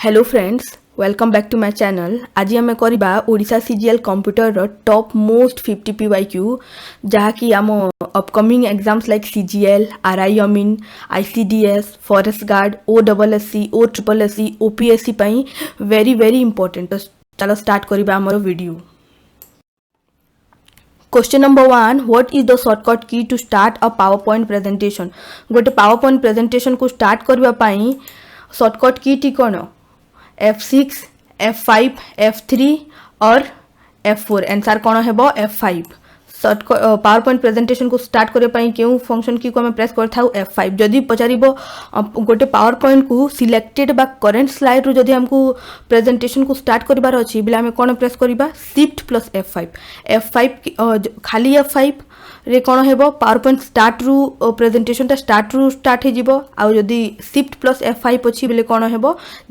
Hello friends, welcome back to my channel. आज आम करवा Odisha CGL computer top most 50 PYQ जहाँकि आम upcoming exams like CGL, R I, ICDS, forest guard, ओडबलएससी, OSSC, OPSC पाई very very important. तो चलो स्टार्ट करवा आमर video. Question number 1, what is the shortcut key to start a power point presentation. गोटे power point presentation को start करने shortcut key टी कौन? F6, F5, F3 और F4। आंसर कौन है? F5। पावर पॉइंट प्रेजेंटेशन को स्टार्ट करने क्यों फंक्शन की को हमें प्रेस कर F5। जदि पचार गोटे पावर पॉइंट को सिलेक्टेड बा करेंट स्लाइड रू जदि हमको प्रेजेंटेशन को स्टार्ट करबार अछि बिला हमें कौन प्रेस करबा? Shift plus F5। F5 खाली F5 रे कौन है? पावर पॉइंट स्टार्ट रू प्रेजेंटेशन टा स्टार्ट हो जिवो। आ जदि शिफ्ट प्लस F5 अछि बिले कौन है?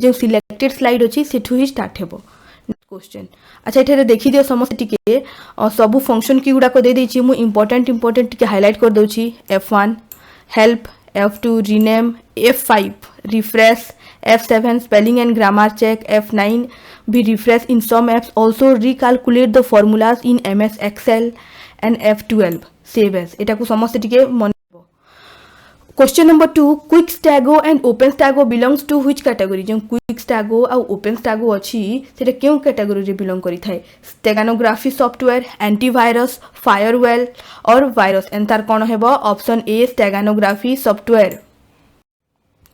जो सिलेक्टेड स्लाइड अछि सेठू ही स्टार्ट हेबो। क्वेश्चन अच्छा ये देखी दियो समस्त टिके सबू फंक्शन की गुड़ा को दे देछि मु इंपोर्टेंट टिके हाईलाइट कर दउछि। F1 help, F2 rename, F5 refresh, F7 spelling and grammar check, F9 भी refresh in some apps, also recalculate the formulas in MS Excel and F12 save as. एटा को समस्त टिके मन। Question number 2, quick stego and open stego belongs to which category. जो quick stego और open स्टैगो अच्छी से क्यों कैटेगरी रे बिलोंग करी थाए? स्टेगानोग्राफी सॉफ्टवेयर, एंटीवायरस, फायरवेल और वायरस। आंसर कौन है? Option A steganography software.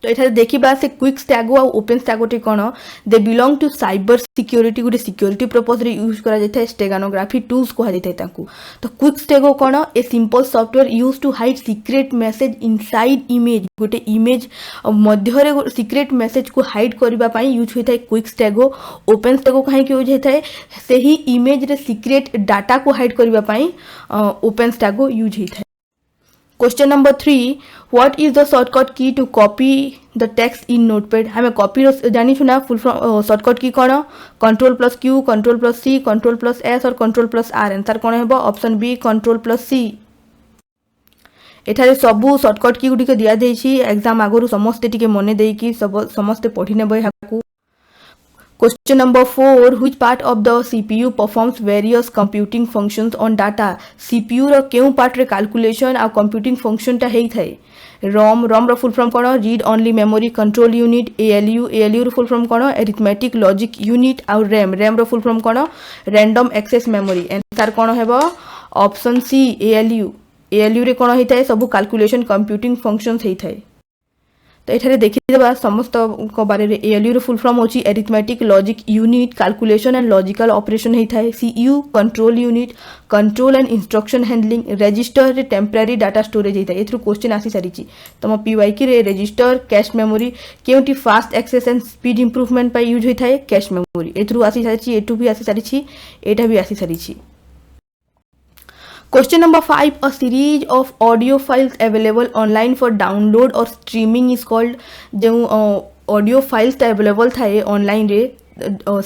तो ये देखा से क्विक स्टैगो और ओपन स्टैगो टी कौन? They belong to cyber security, गोटे सिक्योरिटी पर्पज रे यूज करा जाय स्टेगानोग्राफी टूल्स कहा जाय ताकू। तो क्विक स्टैगो कौन? A simple software use to hide secret message inside image. गोटे इमेज मध्य रे सीक्रेट मैसेज को हाइड करबा पई यूज होता है क्विक स्टैगो। ओपन स्टैगो कहीं यूज होता है से ही इमेज रे सीक्रेट डाटा को हाइड करबा पई ओपन स्टैगो यूज होता है। Question number 3, what is the shortcut key to copy the text in Notepad. हमें कॉपी जानी छुना फुल शॉर्टकट की कौन? Ctrl+Q, Ctrl+C, Ctrl+S और Ctrl+R। आंसर कौन है? Option B Ctrl+C। एठारे सबू शॉर्टकट की गुडी दिया देछि एग्जाम आगरु समस्ते टिके मने देकी समस्ते पढ़ी नेबे Haku. Question number 4, which part of the CPU performs various computing functions on data. CPU रो केउ पार्ट रे कैलकुलेशन आ कंप्यूटिंग फंक्शन टा हेई थाए? ROM रो फुल फॉर्म कौन? Read only memory control unit. ALU रो फुल फॉर्म कौन? Arithmetic logic unit. और RAM रो फुल फॉर्म कौन? Random access memory. आंसर कौन है? ऑप्शन सी ALU रे कौन होता है? सब कैलकुलेशन कंप्यूटिंग फंक्शंस होता है। तो ये देखिए समस्त बारे में ALU रो फुल फॉर्म होची arithmetic logic unit, calculation and logical operation होता है। CU control unit, control and instruction handling. Register रे टेम्पररी डाटा स्टोरेज होता है। एथरु क्वेश्चन आसी सारी तुम PYQ रे रजिस्टर कैश मेमोरी केउटी fast access and speed improvement पाई यूज होता है कैश मेमोरी। एथरु आसी सारी एटू भी आसी सारी एटा भी आसी सारी। Question number 5, a series of audio files available online for download or streaming is called। जो ऑडियो फाइल्स अवेलेबल थाए ऑनलाइन रे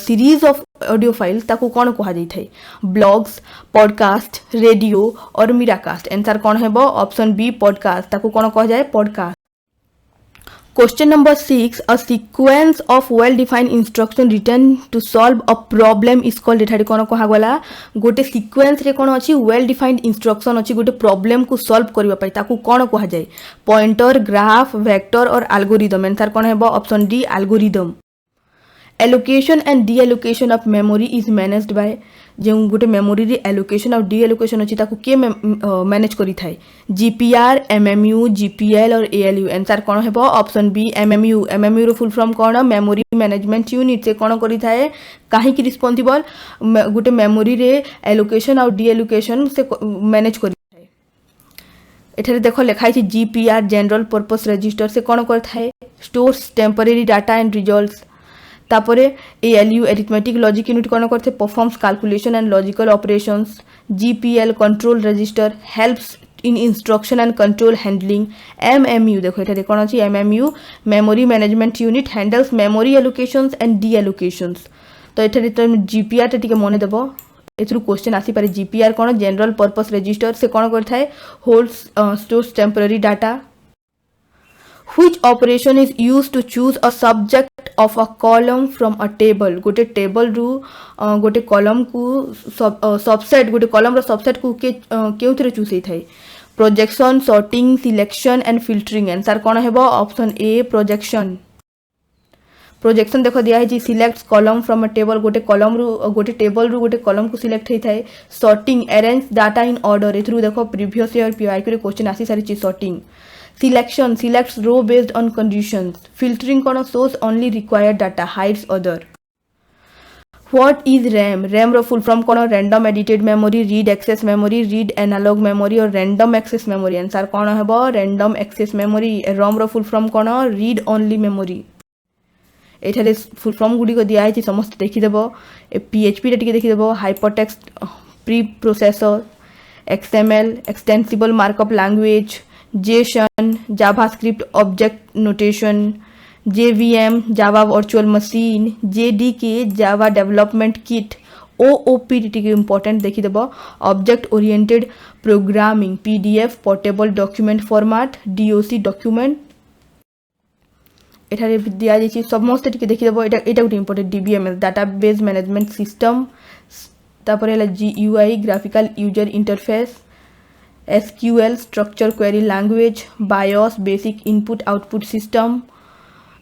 सीरीज ऑफ ऑडियो फाइल्स ताको कौन कहा जाई थाए? ब्लॉग्स, पॉडकास्ट, रेडियो और मीराकास्ट। आंसर कौन है? Option B podcast. ताको कौन कहा जाए? Podcast. Question number 6, a sequence of well defined instruction written to solve a problem is called। एठारे कौन कहा गला? गोटे सीक्वेंस रे कौन अछि? वेल डिफाइंड इंस्ट्रक्शन अछि गोटे प्रॉब्लम को सॉल्व करबा पई ताकू कौन कहा जाए? पॉइंटर, ग्राफ, वेक्टर और एल्गोरिदम। आंसर कौन है? Option D algorithm. Allocation and D allocation of memory is managed by. जो गोटे मेमोरी रे एलोकेशन और डी एलोकेशन अछि ताकू के मैनेज करी थाए? GPR, MMU, GPL और ALU। आंसर कौन है? ऑप्शन बी MMU रो फुल फॉर्म कौन? Memory management unit. से कौन करी थाए? काहे की रिस्पोंसिबल गोटे मेमोरी रे एलोकेशन और डी एलोकेशन से मैनेज करी थाए। एठारे देखो लिखा है GPR जनरल पर्पस रजिस्टर। से कौन कर थाए? Stores temporary data and results. तापरे ALU अरिथमेटिक लॉजिक यूनिट कौन करते? Performs calculation and logical operations. GPL control register helps in instruction and control handling. MMU देखो ये कौन अच्छी? MMU memory management unit handles memory allocations and D allocations. तो ये तुम GPR टे मन देव एथरू क्वेश्चन आसी पारे। GPR कौन? General purpose register. से कौन करता है? Holds stores temporary data. Which operation is used to choose a subject of a column from a table गोटे टेबल रु गोटे कॉलम को सबसेट गोटे कॉलम रो सबसेट को केउथरे चूज हेइ थाए projection sorting selection and filtering answer कोन हेबो ऑप्शन ए प्रोजेक्शन प्रोजेक्शन देखो दिया है select column from a table गोटे कॉलम रु गोटे टेबल रु गोटे कॉलम को सिलेक्ट हेइ थाए sorting arrange data in order एथरु देखो previous year P Y question आसी सारी sorting selection selects row based on conditions filtering कोन shows only required data hides other What is RAM? RAM रो फुल फॉर्म कोन random edited memory read access memory read analog memory और random access memory answer कोन हेबो random access memory ROM रो full form कोन read only memory एठारे full form गुडी को दिया है समस्त देखि देबो PHP रे टिके देखि देबो hypertext pre processor XML extensible markup language JSON JavaScript object notation JVM Java virtual machine JDK Java development kit OOP टिके इंपोर्टेंट देखि देबो object oriented programming PDF portable document format DOC document एठारे दिया जाइछि समस्त टिके देखि देबो एटा गुटे important DBMS database management system तापर हला GUI graphical user interface SQL structure query language BIOS basic input output system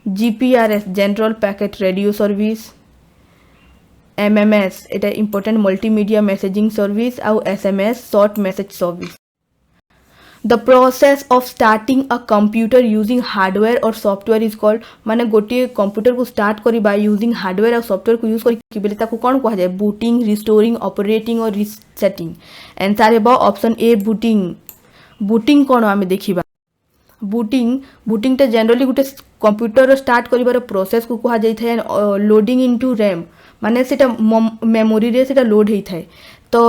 GPRS general packet radio service MMS एटा इंपोर्टेंट मल्टीमीडिया मैसेजिंग सर्विस आउ SMS short message service The process of starting a computer using hardware or software is called माने गोटे computer को start करिबा using hardware और software को use करि बेले ताको कोन कहा जाय बूटिंग रिस्टोरिंग ऑपरेटिंग और रीसेटिंग आंसर हेबो ऑप्शन ए बूटिंग बूटिंग कोन आमे देखिबा बूटिंग टा जनरली गोटे कंप्यूटर स्टार्ट करिबार प्रोसेस को कहा जाय थाए लोडिंग इनटू रैम माने सेटा मेमोरी रे सेटा लोड हेइ थाए तो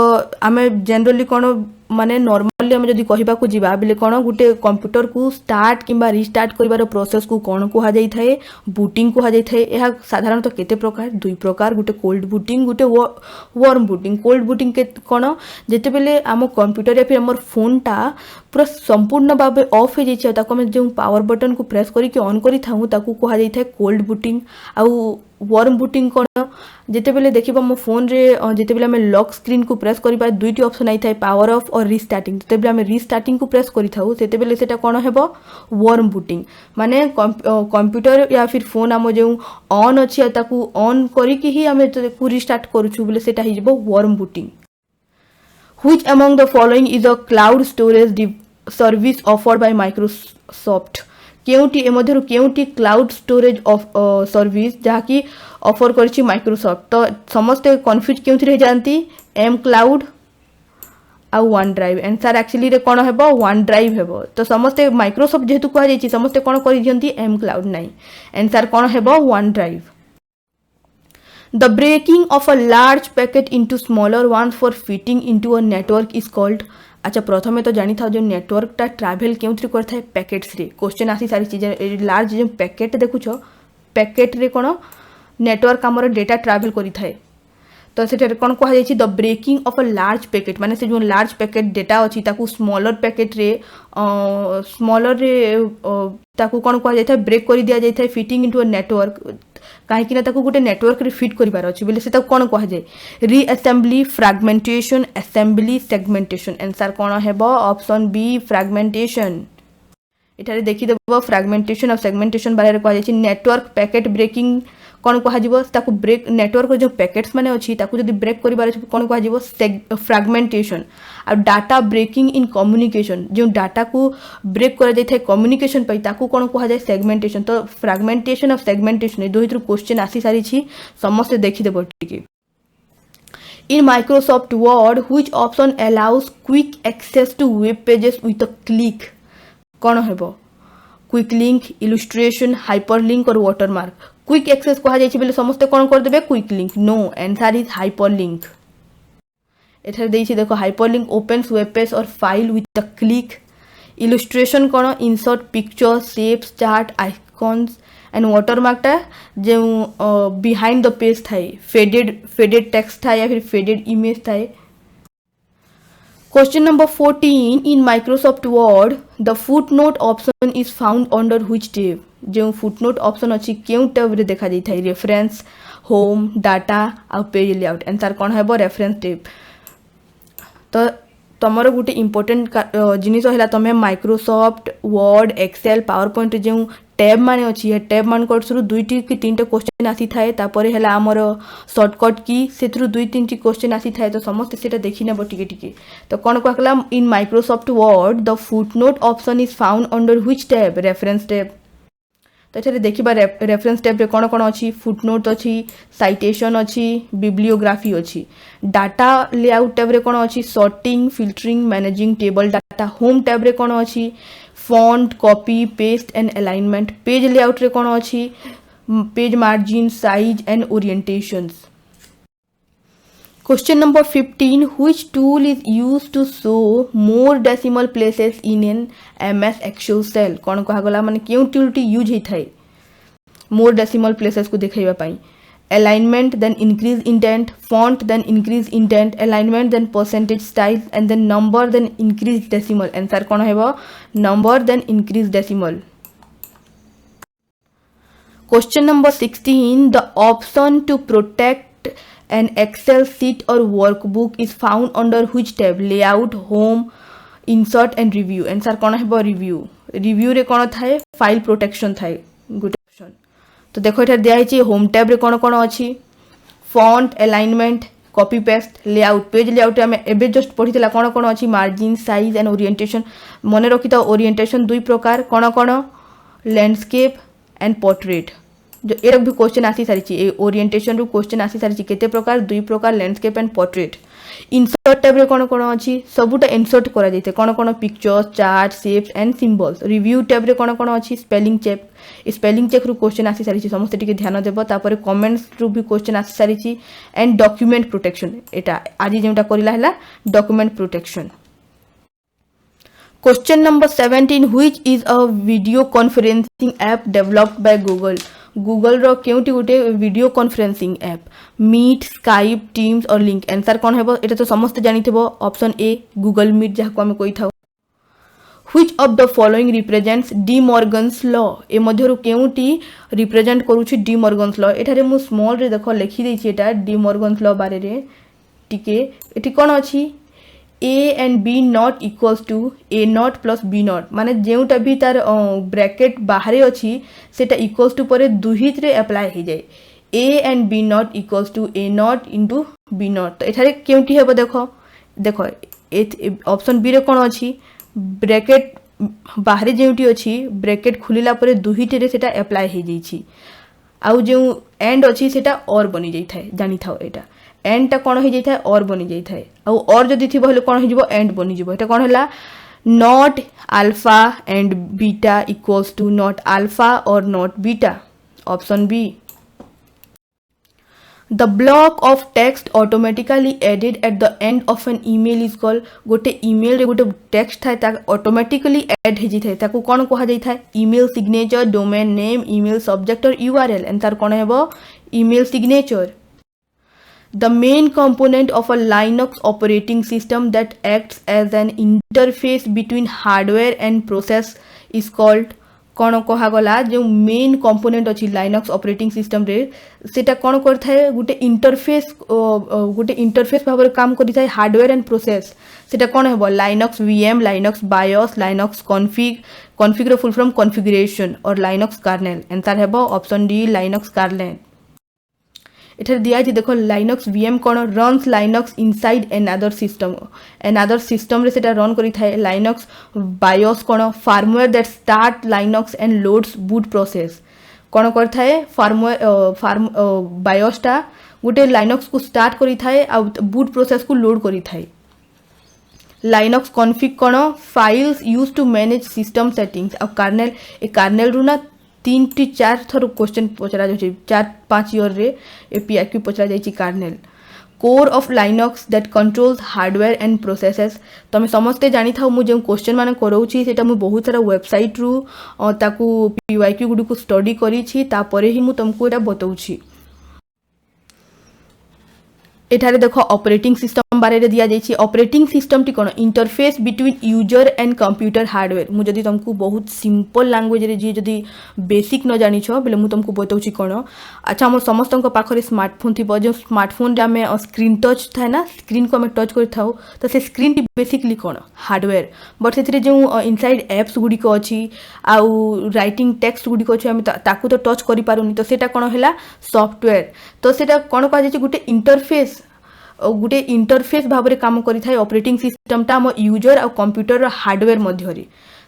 आमे जनरली कोन माने नॉर्मली हम जदी कहिबा को जिबा बिले कोन गुटे कंप्यूटर को स्टार्ट किबा रीस्टार्ट करिवार प्रोसेस को कोन कहा जाय थाए बूटिंग कहा जाय थाए एहा साधारणतः केते प्रकार दुई प्रकार गुटे कोल्ड बूटिंग गुटे वार्म बूटिंग कोल्ड बूटिंग के कोन जेते बेले हम कंप्यूटर या फिर हमर फोन टा पूरा संपूर्ण भाबे ऑफ हे जाय ताको हम जो पावर बटन को प्रेस करी के ऑन करी थाउ ताको कहा जाय थाए कोल्ड बूटिंग आ वार्म बूटिंग कोन जेते बेले देखिबा मो फोन रे जेते बेले हम लॉक स्क्रीन को प्रेस करिबा दुईटी ऑप्शन आई थाए पावर ऑफ और रीस्टार्टिंग जेते बेले हम रीस्टार्टिंग को प्रेस करि थाउ सेते बेले सेटा कोन हेबो वार्म बूटिंग माने कंप्यूटर या फिर फोन हम जो ऑन अछि ताकू ऑन करी कि ही हम को रीस्टार्ट करूछु बेले सेटा हि जेबो warm booting Which among the following is a cloud storage service offered by Microsoft? केउटी एमध्यरु केउटी क्लाउड स्टोरेज ऑफ सर्विस जहाँकि ऑफर करछि माइक्रोसॉफ्ट तो समस्त कंफ्यूज केउथि रह जानती एम क्लाउड आ वन ड्राइव आंसर एक्चुअली रे कोन हेबो वन ड्राइव हेबो तो समस्त माइक्रोसॉफ्ट जेतु कह जायछि समस्त कोन करि दियंती एम क्लाउड नाही आंसर कोन हेबो one drive The breaking of a large packet into smaller ones for fitting into a network is called अच्छा प्रथमे तो जानी था जो नेटवर्क टा ट्रैवल केउथि करथा है पैकेट्स रे क्वेश्चन आसी सारी चीज लार्ज जो पैकेट देखुछ पैकेट रे कोन नेटवर्क हमर डेटा ट्रैवल करि थाए तो सेटा कोन कहा जाय छि the breaking of a large packet माने से जो लार्ज पैकेट डेटा अछि ताकू स्मॉलर पैकेट रे ताकू कोन कहा जाय था ब्रेक करि दिया जाय था फिटिंग इनटू अ नेटवर्क काहे कि ना ताकू गुटे नेटवर्क रे फिट करिबार अछि बेले सेटा कोन कहा जाय reassembly fragmentation assembly segmentation answer कोन हेबो ऑप्शन बी फ्रैगमेंटेशन एठारे देखि देबो फ्रैगमेंटेशन और सेगमेंटेशन बारे कहा जाय छि नेटवर्क पैकेट ब्रेकिंग कोन कहा जिवो ताकू ब्रेक नेटवर्क जो पैकेट्स माने अछि ताकू जदी ब्रेक करिबार अछि कोन कहा जिवो फ्रैगमेंटेशन और डाटा ब्रेकिंग इन कम्युनिकेशन जो डाटा को ब्रेक कर जाय थाए कम्युनिकेशन पई ताकू कोन कहा जाय सेगमेंटेशन तो फ्रैगमेंटेशन और सेगमेंटेशन दो हितरु क्वेश्चन आसी सारी छी समस्त देखि देबो टिके in Microsoft Word which option allows quick access to web pages with a click कोन हेबो क्विक लिंक इलस्ट्रेशन हाइपरलिंक और वाटरमार्क क्विक एक्सेस कहा जाय छि बेले समस्त कोन कर देबे quick link no answer is hyperlink एथर देइ छि देखो हाइपरलिंक ओपन्स वेब पेज और file with a click illustration कोन insert picture shapes chart icons and watermark टा जो बिहाइंड द पेज थाए फेडेड टेक्स्ट था या फिर फेडेड इमेज थाए Question number 14. In Microsoft Word, the footnote option is found under which tab? जो footnote option अच्छी क्यों tab रे देखा जाता है? Reference, Home, Data और Page Layout. आंसर कौन है? वो Reference tab. तो तमर गोटे इम्पोर्टेंट जिनिस है तुम Microsoft Word Excel PowerPoint जो टैब माने अच्छी टैब मान थ्रू 2 कि 3 क्वेश्चन आसी थाए तापर है आमर शॉर्टकट की से थ्रू 2-3 क्वेश्चन आसी थाए तो समस्त से देखी नेब टिके तो कौन कहला इन Microsoft word the footnote option is found under which tab reference tab तो ये देखा रेफरेंस टैब रे कौन कौन अच्छी फुटनोट अच्छी साइटेशन अच्छी बिब्लियोग्राफी अच्छी डाटा लेआउट टैब रे कौन अच्छी sorting filtering managing table data home tab रे कौन अच्छी font copy paste and alignment page layout रे कौन अच्छी page margin size and orientations Question number 15. Which tool is used to show more decimal places in an MS Excel cell? कौन कहा गला माने क्यों टूल यूज होता है मोर डेसिमल प्लेसेस को देखा पाई alignment then increase indent font then increase indent alignment then percentage style and then number then increase decimal answer कौन है वो number then increase decimal. Question number 16. The option to protect an Excel sheet or workbook is found under which tab? Layout, Home, Insert and Review. Answer कौन है वो Review. Review रे कौन था file protection था गुड ऑप्शन. तो देखो इधर दिया है होम टैब रे कौन कौन अच्छी font alignment copy paste layout page layout आम एबे जस्ट पढ़ी कौन कौन अच्छी मार्जिन साइज एंड ओरिएंटेशन मन रखी था ओरिएंटेशन 2 प्रकार कौन कौन लैंडस्केप एंड पोर्ट्रेट जो ए भी क्वेश्चन आसी सारी ओरिएंटेशन रू क्वेश्चन आसी सारी केते प्रकार 2 प्रकार landscape and portrait insert tab रे कौन कौन अच्छी सबूटा इंसर्ट करा जाए कौन कौन pictures chart shapes and symbols review tab रे कौन कौन अच्छी स्पेलिंग चेक रू क्वेश्चन आसी सारी समस्त टिके ध्यान देव तापर कमेंट्स रू भी क्वेश्चन आसी सारी एंड डॉक्यूमेंट प्रोटेक्शन एटा आज जोटा करला है document protection. Question number 17. Which is a video conferencing app developed by Google? Google रो केउटी गोटे video conferencing app Meet Skype Teams और लिंक आंसर कौन है एटा तो समस्त जानिथिबो ऑप्शन ए गूगल मीट जहाँ को आम कही था. Which of the following represents De Morgan's law ए मध्यरु केउटी रिप्रेजेंट करूछि डी मॉर्गन्स लॉ एठारे मु स्मॉल रे देखो लिखि देछि एटा डी मॉर्गन्स लॉ बारे रे टिके एठी कोन अछि A and B not equals to A not plus B not माने जेउटा भी तार ब्रैकेट बाहर अच्छी सेटा इक्वल्स टू पर दुहित रे अप्लाई हो जाए A and B not equals to A not into B not तो एठारे केउटी हेबो देखो देखो ऑप्शन बी रे कोन अछि ब्रैकेट बाहर जेउटी अछि ब्रैकेट खुलिला पर दुहित रे सेटा अप्लाई हो जाइछि आउ जो एंड अछि सेटा और बनी जाई थाए जानि थाओ एटा एंड टा कौन हो जाए और बनी जाए और जदि थी कौन हो एंड बनी जाए कौन है not alpha and beta equals to not alpha और not beta option B. The block of text automatically added at the end of an email is called गोटे ईमेल रे गोटे टेक्स्ट थाए ऑटोमेटिकली एड हो जाए ताको कौन कहा जाए email signature domain name email subject और यूआरएल आंसर कौन है email signature. The main component of a Linux operating system that acts as an interface between hardware and process is called कौन कहा गला जो मेन कंपोनेंट अच्छी Linux operating system रे सेटा कौन करथाय गोटे इंटरफेस भाव काम करिथाय हार्डवेयर एंड प्रोसेस सेटा कौन हेबो Linux VM Linux BIOS Linux config रो फुल फ्रॉम कॉन्फिगरेशन और लाइनक्स कर्नेल आंसर हेबो ऑप्शन डी लाइनक्स कर्नेल. इधर दिया है देखो लाइनक्स वीएम कौन runs Linux inside another system रे सेटा रन करी थाए लाइनक्स बायोस कौन firmware that start Linux and loads boot process कौन कर थाए बायोसटा गोटे लाइनक्स को स्टार्ट करी थाए आ बूट प्रोसेस को लोड करी थाए. लाइनक्स कॉन्फिग कौन files use to manage system settings आ कर्नेल ए कर्नेल रु ना 3-4 थर क्वेश्चन पचरा जाए 4-5 ईयर रे PYQ पचरा जाए kernel. Core of Linux that controls hardware and processes तुम समस्ते जानी था मुझे क्वेश्चन मान कराऊँगी सेटा मुझे बहुत सारा वेबसाइट रू ताकू PYQ गुडी को स्टडी करी छी तापरे ही मु तुमको एटा बताऊँगी. एठारे देखो ऑपरेटिंग सिस्टम बारे रे दिया जाइए। ऑपरेटिंग सिस्टम टी कौन interface between user and computer hardware. मुझे जदि तुमको बहुत सिंपल लैंग्वेज रे जी जदि बेसिक न जानिछ बेले मु तुमको बताउछि कोन। अच्छा हमर समस्त पाखरे स्मार्टफोन थी जो स्मार्टफोन रे आमे स्क्रीन टच थाए ना स्क्रीन को आमे टच कर थाउ तो से screen T basically cone hardware but से जो इनसाइड एप्स गुडी को अछि आउ राइटिंग टेक्स्ट गुडी को अछि आमे ताकू तो टच करि पारुनी तो सेटा कोन हैला सॉफ्टवेयर। तो सेटा कोन कह जाय गुटे इंटरफेस भाव में काम करिथाय ऑपरेटिंग सिस्टम टा हम यूजर और कंप्यूटर हार्डवेयर मध्य।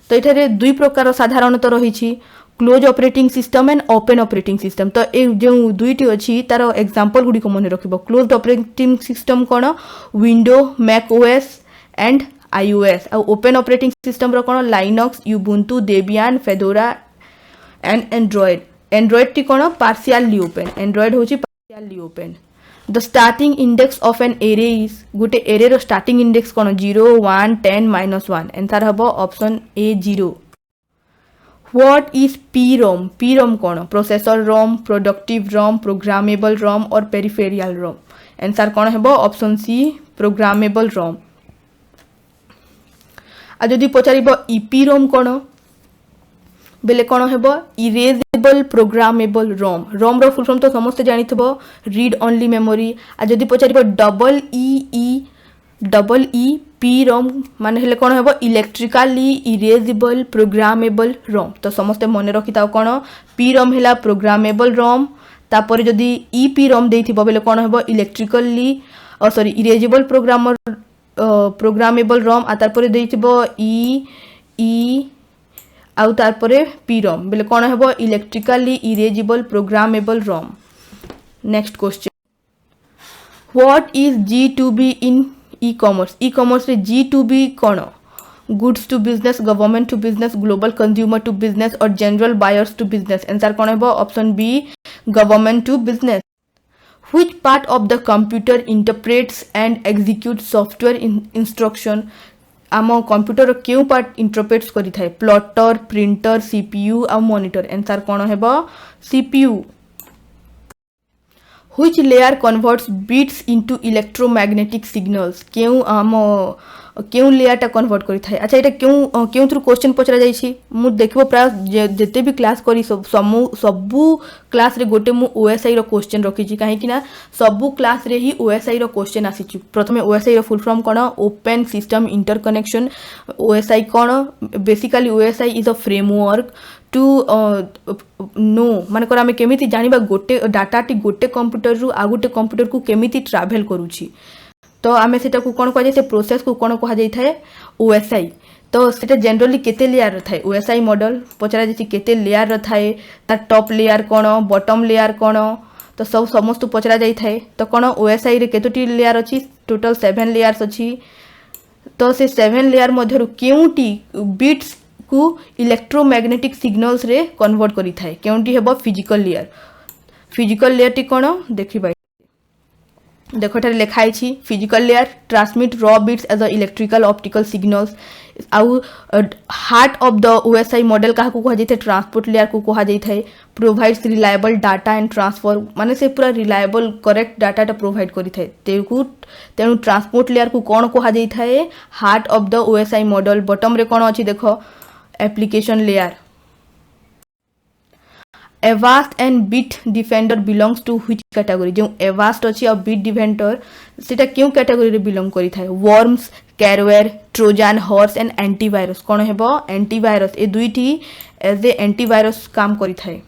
तो ये दुई प्रकार साधारणतः रही close operating system and open operating system. तो ये जो दुईटी अच्छी तार एग्जांपल गुडी को मन रखिबो। क्लोज ऑपरेटिंग सिस्टम कौन window Mac OS and iOS और ओपन ऑपरेटिंग सिस्टम रो कौन Linux Ubuntu Debian Fedora and Android. Android टी कौन पार्शियली ओपन एंड्रॉयड होची partially open. The starting index of an array is गुटे array रो starting index कौन 0 1 10 -1 आंसर हबो option A 0। What is PROM? PROM कौन processor ROM productive ROM programmable ROM और peripheral रोम answer कौन हबो ऑप्शन सी प्रोग्रामेबल रोम। आ जदि पचारिबो EPROM कौन बेले कौन हेबो इरेजेबल प्रोग्रामेबल रोम। रोम रो फुल फॉर्म तो समस्त जानिथबो रीड ओनली मेमोरी। आ जदि पचारिबो डबल ई पी रोम माने हेले कौन हेबो इलेक्ट्रिकली इरेजेबल प्रोग्रामेबल रोम। तो समस्त मन रखिताओ कौन पी रोम हेला प्रोग्रामेबल रोम तापर जदि ई पी रोम देइथिबो बेले कौन हेबो इलेक्ट्रिकली इरेजेबल प्रोग्रामेबल रोम आ तापर देइथिबो ई आउ तारपरे पीरोम बेले कौन हेबो electrically erasable programmable ROM. Next question what is G2B in e-commerce. E-commerce रे G2B कौन goods to business government to business global consumer to business और general buyers to business answer कौन हेबो option B government to business. Which part of the computer interprets and executes software instruction? आम computer क्यों part interprets करि थाए plotter printer CPU आ monitor answer कौन हेबो CPU. Which layer converts bits into electromagnetic signals? क्यों आम क्यों layer टा कन्वर्ट करि थाए। अच्छा एटा क्यों थ्रू क्वेश्चन पचरा जाई छी मु देखबो प्राय जेते भी क्लास करी सबु क्लास रे गोटे मु ओएसआई रो क्वेश्चन रखी छी काहे कि ना सबु क्लास रे ही ओएसआई रो क्वेश्चन आसी छी। प्रथमे ओएसआई रो फुल फॉर्म कोन ओपन सिस्टम इंटरकनेक्शन। ओएसआई कोन basically OSI is a framework to know माने कर आमे केमिति जानिबा गोटे डाटा टी गोटे कंप्यूटर रु आ गोटे कंप्यूटर को केमिति ट्रैवल करूची। तो आमे सेटा को कोन कह जाय प्रोसेस को कोन कह जाय थाए ओएसआई। तो सेटा जनरली केते लेयर थाए ओएसआई मॉडल पचरा जाय केते लेयर थाए ता टॉप लेयर कोन बॉटम लेयर कोन तो सब समस्त पचरा जाय थाए। तो कोन ओएसआई रे केतोटी लेयर अछि टोटल 7 लेयर्स अछि। तो से 7 लेयर मध्यरु केउटी बिट्स को इलेक्ट्रोमैग्नेटिक सिग्नल्स रे कन्वर्ट करि थाए केउटी हेबो फिजिकल लेयर। फिजिकल लेयर टी कोन देखिबा देखो ठारे लिखाई छी physical layer transmit raw bits as a electrical optical signals आउ heart of the OSI model का को कहा जाय ट्रांसपोर्ट लेयर को कहा जाय provides reliable data and transfer माने से पूरा रिलायबल करेक्ट डाटा प्रोवाइड करि थाए तेणु ट्रांसपोर्ट लेयर को कौन कहा जाय heart of the OSI model. Bottom रे कौन अछि देखो application layer. Avast and Bitdefender belongs to which category. जो एवास्ट अच्छी और बिट डिफेंडर सेटा क्यों कैटेगरी रे बिलोंग करि थाए worms careware Trojan horse and antivirus कौन हेबो एंटीवायरस ए दुईटी एज ए एंटीवायरस काम करि थाए।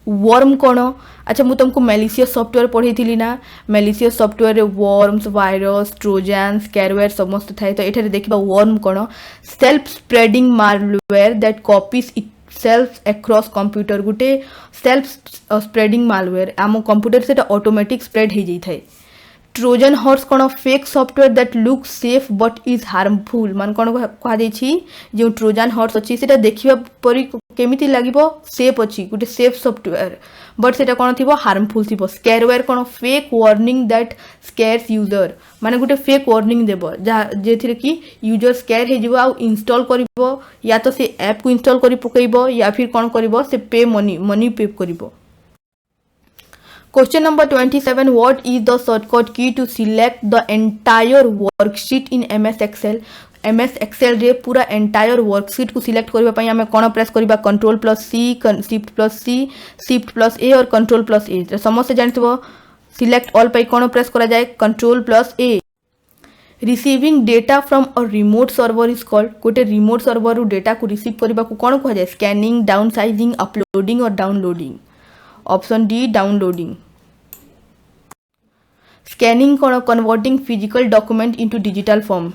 वर्म कौन अच्छा मु तुमको मैलिशियस सॉफ्टवेयर पढ़ी थी ना मैलिशियस सॉफ्टवेयर रे वर्म्स वायरस ट्रोजन्स कैरवेयर समस्त थाए। तो एठारे देखिबा वर्म कौन self spreading malware that copies self across computer Gute self spreading malware आम कंप्यूटर से ऑटोमेटिक स्प्रेड हो जाए। ट्रोजन हॉर्स कौन fake software that look safe but is harmful मान कौन कह जो ट्रोजन हॉर्स अच्छी से देखा परी केमिति लागिबो सेफ अच्छी गोटे सेफ सॉफ्टवेयर बट से कौन थी हार्मफुल थी। स्केरवेयर कौन fake warning that scarce user माने गोटे फेक वार्निंग देबो जे कि यूजर स्केर हो इंस्टॉल करिबो या तो से ऐप को इंस्टॉल करी पकेइबो या फिर कौन करिबो से पे मनी पे करिबो। Question number 27. What is the shortcut key to select the entire worksheet in MS Excel? MS Excel रे पूरा entire worksheet को select करबा पई हमें कोन प्रेस करबा Ctrl plus C, Shift plus C, Shift plus A और Ctrl plus A. तो समस्त जानथिबो select all पई कोन प्रेस करा जाए Ctrl plus A. Receiving data from a remote server is called. गोटे remote server रू data को receive करबा को कोन कहा जाए scanning, downsizing, uploading और downloading. Option D downloading. Scanning कोन converting physical document into digital form.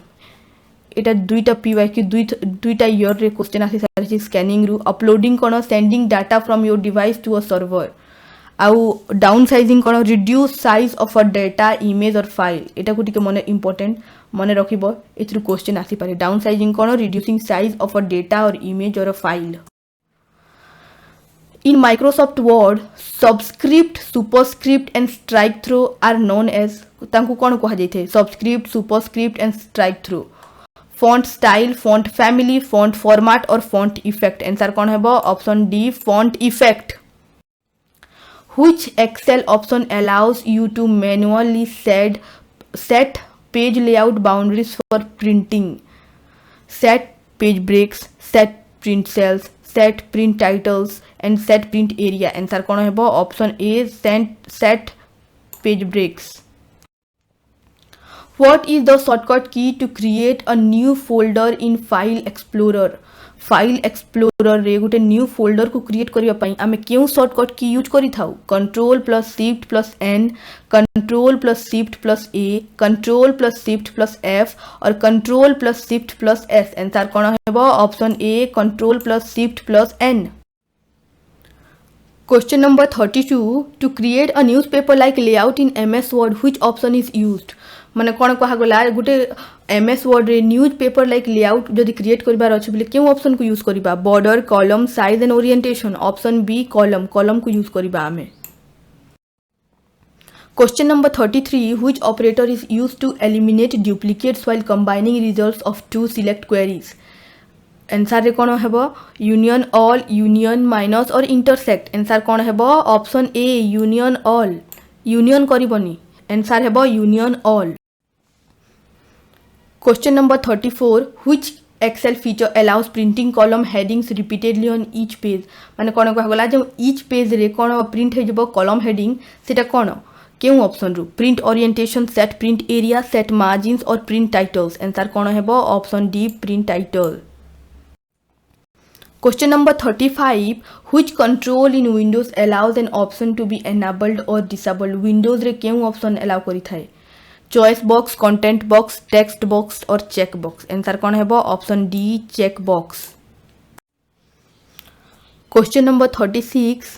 এটা দুইটা PYQ দুইটা ইয়ার রে क्वेश्चन आसी सारी स्कैनिंग रु अपलोडिंग कोन sending data from your device to a server आउ डाउनसाइजिंग कोन reduce size of a data image और फाइल एटा को टिके मने इंपोर्टेंट मने रखिबो एथरु क्वेश्चन आसी पारे downsizing cone reducing size of a data और इमेज और a file In Microsoft Word, subscript, superscript and strike through are known as तांकु कोन कहा जायथे subscript, superscript and strike through. Font style, font family, font format और font effect. Answer कौन है वो option D font effect. Which Excel option allows you to manually set page layout boundaries for printing? Set page breaks, set print cells, set print titles and set print area. Answer कौन है वो option A set page breaks. What is the shortcut key to create a new folder in File Explorer? File Explorer रे गोटे new folder को create करिया पई आमे क्यों shortcut key यूज करि थाउ Control plus Shift plus N, Control plus Shift plus A, Control plus Shift plus F और Control plus Shift plus S. Answer कोन हेबो option A Control plus Shift plus N. Question number 32. To create a newspaper like layout in MS Word, which option is used? माने कोन कहा गला गुटे MS Word रे newspaper like layout जदि create करबार अछि बोले केउ ऑप्शन को यूज करिबा border column size and orientation option B column को यूज करिबा हमें. Question number 33. Which operator is used to eliminate duplicates while combining results of two select queries? Answer रे कोन हेबो यूनियन ऑल, यूनियन माइनस और intersect. Answer कोन हेबो option A union all. Union करिबनी. आंसर हेबो union all. Question number 34. Which Excel feature allows printing column headings repeatedly on each page? माने कोन कहा गला जो each page रे कोन प्रिंट हे जबो column heading सेटा कोन केउ ऑप्शन रु print orientation, set print area, set margins और print titles. आंसर कोन हेबो option D print title. Question number 35. Which control in Windows allows an option to be enabled or disabled? Windows रे केउ option allow करि थाए choice box, content box, text box और check box. Answer कौन है वो option D check box. Question number 36.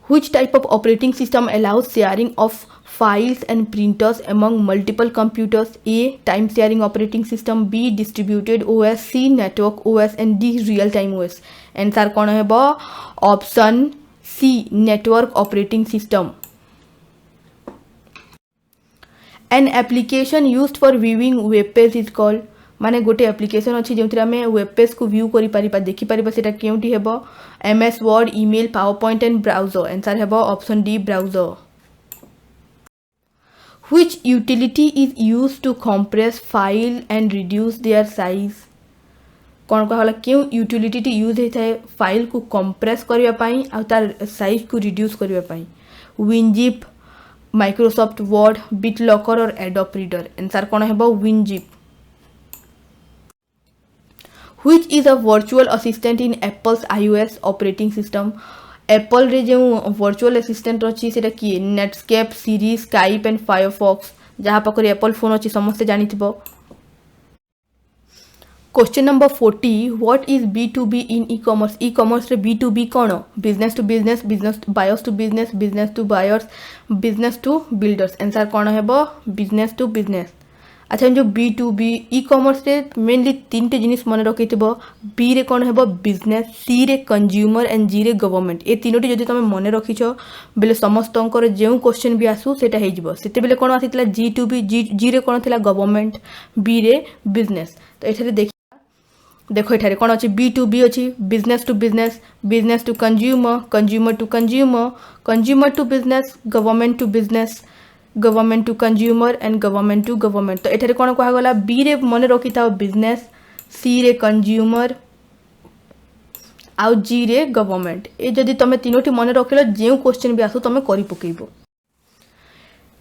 Which type of operating system allows sharing of files and printers among multiple computers? A. Time sharing operating system, B. Distributed OS, C. Network OS and D. Real time OS. Answer कौन है वो option C network operating system. An application used for viewing web page is called माने गोटे application अछि जेउथि हमें web page को view करि परिबा देखि परिबा सेटा केउटी हेबो MS Word, email, PowerPoint and browser. Answer हेबो option D browser. Which utility is used to compress file and reduce their size? कोन कहला केउ यूटिलिटी यूज हे थाए फाइल को कंप्रेस करिया पई आ तार साइज को रिड्यूस करिया पई WinZip, Microsoft Word, BitLocker और Adobe Reader. आंसर कौन है वो WinZip. Which is a virtual assistant in Apple's iOS operating system? Apple रे जो virtual assistant अछि सेटा की Netscape, Siri, Skype and Firefox. जहाँ पाखरे Apple फोन अछि समस्ते जानिथिबो. Question number 40. What is B2B in e-commerce? E-commerce रे B2B कौन business to business, business to buyers to business, business to buyers, business to builders. Answer कौन है वो business to business. अच्छा जो B2B e-commerce रे मेनली तीन टे जिनिस मन रखिथिबो. B रे कौन है वो business, C रे consumer and G रे government. ए तीनोटी जदि तमे मन रखिछो बेले समस्तंकर जेउ क्वेश्चन भी आसु सेटा हे जिवो. सेते बेले कोन आसीतला G2B, G रे कोन थिला government, B रे business. तो एथरे देख देखो एठारे कौन अच्छी B2B अच्छी business to business, business to consumer, consumer to consumer, consumer to business, government to business, government to consumer and government to government. तो एठारे कौन कहगला बी रे मन रखी था बिजनेस, सी रे कंज्यूमर आउ जी रे गवर्नमेंट। ए जदि तुम तीनोटी मन रखिल जो क्वेश्चन भी आसू तुम कर पकेब।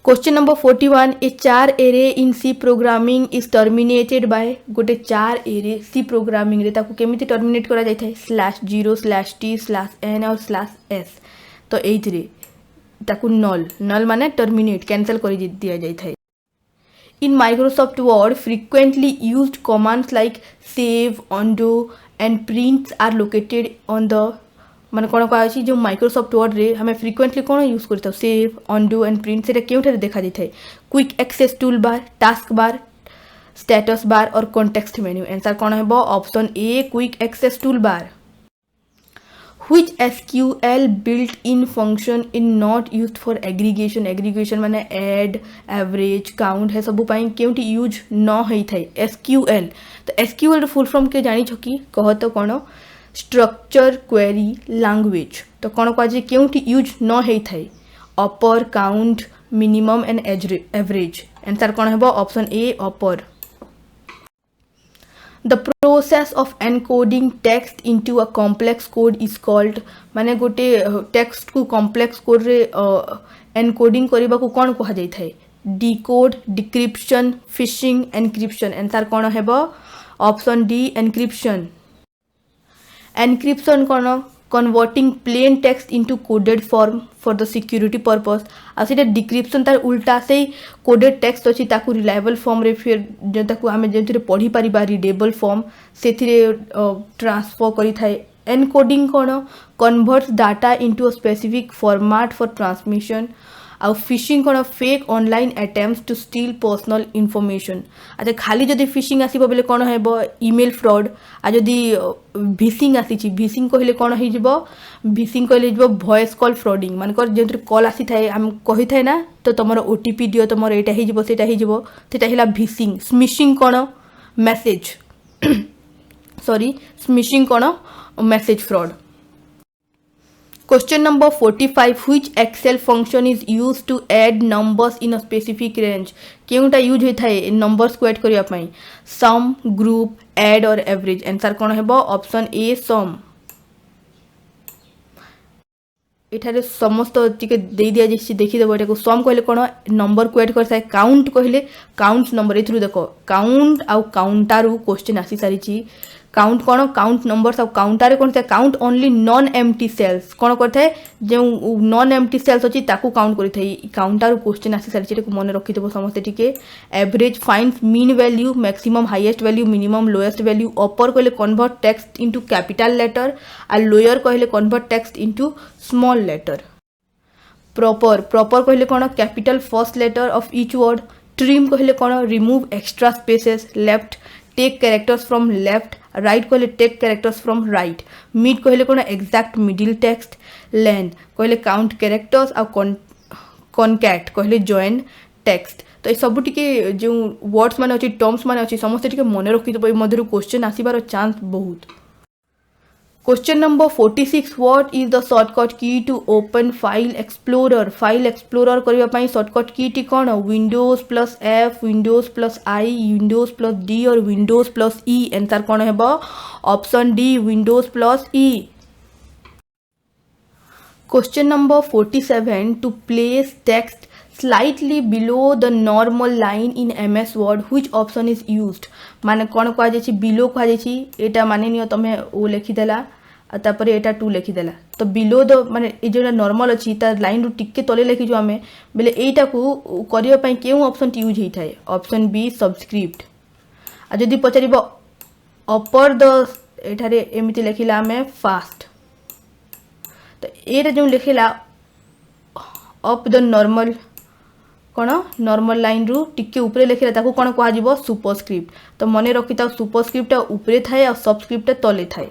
Question number 41 a 4 array in C programming is terminated by गोटे 4 एरे सी प्रोग्रामिंग रे ताकू केमिति टर्मिनेट करा जाय थाय /0/t/n और /s। तो एइथरे ताकू नल माने टर्मिनेट कैंसल कर दिया जाय थाय। In Microsoft Word, frequently used commands like save, undo and print are located on the माने कौन कह जो माइक्रोसॉफ्ट वर्ड रे हमें फ्रिक्वेंटली कौन यूज करता सेव, अंडू एंड प्रिंट से क्यों देखा जाता है quick access toolbar, taskbar, status bar और कॉन्टेक्स्ट मेन्यू। आंसर कौन है option A quick access toolbar. Which SQL built-in function is not used for aggregation? Aggregation माने add, average, count है सबू पाई क्योंकि यूज न होई Thai SQL। तो SQL रे फुल फॉर्म के जानी छकी कह तो कौन स्ट्रक्चर क्वेरी लैंग्वेज। तो कौन कह क्योंकि यूज न होई थाई upper, count, minimum and average. Answer कौन है option A upper. The process of encoding text into a complex code is called माने गोटे टेक्स्ट को कॉम्प्लेक्स कोड रे एनकोडिंग करबा को कौन कहा जाय थाय decode, decryption, phishing, encryption. Answer कौन है ऑप्शन डी एनक्रिप्शन। एनक्रिप्शन कौन converting plain text into coded form for the security purpose. आ सीटा डिक्रिप्शन तार उल्टा से कोडेड टेक्स्ट अच्छी ताकू रिलायबल फॉर्म रे फिर जो आम जो पढ़ी पारिबा रीडेबल फॉर्म से ट्रांसफर करी थाए। एनकोडिंग कौन converts data into a specific format for transmission. आ फिशिंग कौन fake online attempts to steal personal information. अच्छा खाली जदि फिशिंग आसीबो बेले कौन है ईमेल फ्रॉड। आ जदि भिसिंग आसी भिसिंग कहले कौन हो भिसिंग कहले वॉइस कॉल फ्रॉडिंग मानकर जो कॉल आसी थाए आम कही थाए ना तो तुम ओटीपी दियो तुम यहाँ होटा भिसिंग। स्मिशिंग कौन मैसेज सॉरी स्मिशिंग कौन message fraud. Question number 45 which Excel function is used to add numbers in a specific range? क्योंटा यूज होता है नंबर्स को ऐड करिया पाई सम, ग्रुप, ऐड और एवरेज। आंसर कौन है ऑप्शन ए सम। एठारे समस्त टिके दे दिया जे देखि देबो एटा को सम कहले कोन नंबर को ऐड करथाय काउंट कहले काउंट नंबर एथरु देखो काउंट आउ काउंटर क्वेश्चन आसी सारी काउंट कौन काउंट नंबर्स आउ काउंटर कौन count only non empty cells कौन करथाय जो नॉन एम्प्टी सेल्स अछि ताकू काउंट करिथाय काउंटर क्वेश्चन आसी सारी को मन रखि देबो समस्त टिके। Average finds mean value, maximum highest value, minimum lowest value. Upper कहले convert text into capital letter आ लोअर कहले convert text into small letter. Proper कहले कौन capital first letter of each word. Trim कहले कौन remove extra spaces. Left take characters from left. Right कहले take characters from right. Mid कहले कौन exact middle text. Len कहले count characters आ concat कहले जॉइन टेक्स्ट। तो ये सब टिके जो वर्ड्स माने अछि टर्म्स माने अछि समस्त टिके मन रखि देबो। ए मध्यरु क्वेश्चन आसीबार चांस बहुत। Question number 46 what is the shortcut key to open file explorer? File explorer करिया पाई shortcut key टी कौन Windows plus F, Windows plus I, Windows plus D और Windows plus E। आंसर कौन है option D Windows plus E। Question number 47 to place text slightly below the normal line in MS Word which option is used? माने कौन कह जाय below कह जाय एटा माने नियो तमे ओ लिखि देला तापर एटा 2 लिखि देला। तो बिलो द माने ए जो नॉर्मल अछि त लाइन रु टिके तले लिखि जो हमें बेले एटा को करिया पई केउ ऑप्शन यूज होई थाए ऑप्शन बी सबस्क्रिप्ट। आ जदी पचारिबो अपर द एठारे एमिति लिखिला हमें फास्ट। तो एटा जो लिखिला अप द नॉर्मल कौन नॉर्मल लाइन रु टिके ऊपर लिखिला ताको कौन कहा जिवो सुपरस्क्रिप्ट। तो मने रखिता सुपरस्क्रिप्ट ऊपर थाए और सबस्क्रिप्ट तले थाए।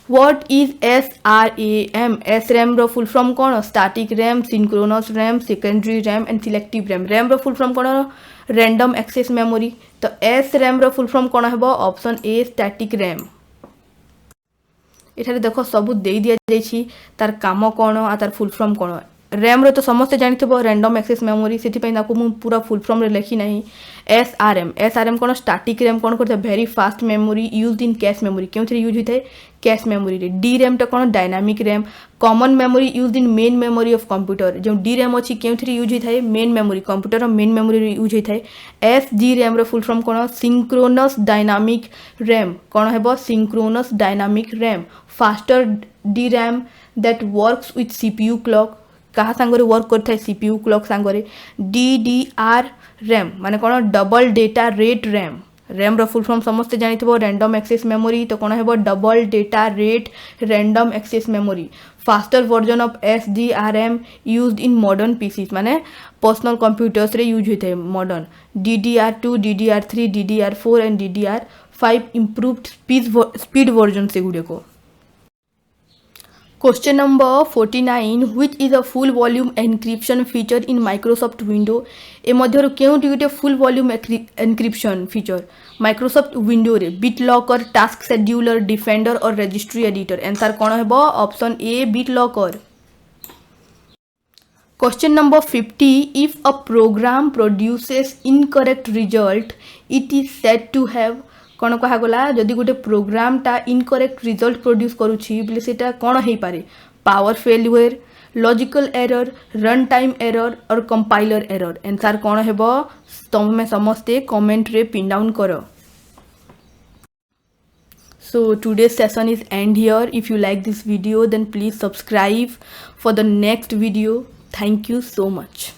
What is SRAM? SRAM रो फुल फॉर्म कौन? Static RAM, synchronous RAM, secondary RAM and selective RAM. RAM रो फुल फॉर्म कौन? Random access memory. तो SRAM रो फुल फॉर्म कौन हेबो? Option A static RAM. एठारे देखो सबू दे दिया जाइछि तार काम कौन आ तार फुल फॉर्म कौन. रैम रो तो समस्ते जानिथिबो रैंडम एक्सेस मेमोरी, सेति पई ताको मु पूरा फुल फॉर्म रे लेखि नाही. SRM कौन? स्टैटिक रैम कौन करथे? Very fast memory used in cache memory. केउथि यूज होइथे? कैश मेमोरी रे. DRAM टा कौन? Dynamic RAM, common memory used in main memory of computer. जो DRAM अछि केउथि यूज होइथे? मेन मेमोरी, कंप्यूटर रो मेन मेमोरी रे यूज होइथे. SDRAM रो फुल फॉर्म कौन? Synchronous dynamic RAM. कौन हेबो? Synchronous dynamic RAM. Faster DRAM that works with CPU clock. कहा सांगरे वर्क करता है? CPU क्लॉक सांगरे. DDR रैम माने कौन? Double data rate RAM. RAM रो फुल फॉर्म समस्ते जानिथिबो रैंडम एक्सेस मेमोरी. तो कौन हेबो? Double data rate random access memory. Faster version of SDRM used in modern PCs माने पर्सनल कंप्यूटर्स रे यूज होइथे modern. DDR2, DDR3, DDR4 and DDR5 improved speed version से गुड़े को. Question number 49. Which is a full volume encryption feature in Microsoft Windows? ए मध्यरु केउटी गुटे full volume encryption feature Microsoft window रे? BitLocker, task scheduler, defender और registry editor. Answer कौन हेबो? Option A BitLocker. Question number 50. If a program produces incorrect result, it is said to have कौन कहगला? जदि गोटे प्रोग्रामटा incorrect result produce करुछि बोले सेटा कौन हो पारे? Power failure, logical error, run time error और कंपाइलर एरर. आंसर कौन हेबो? तुम समस्ते कमेंट रे पिन डाउन करो. So today's session is end here. If you like this video then please subscribe for the next video. Thank you so much.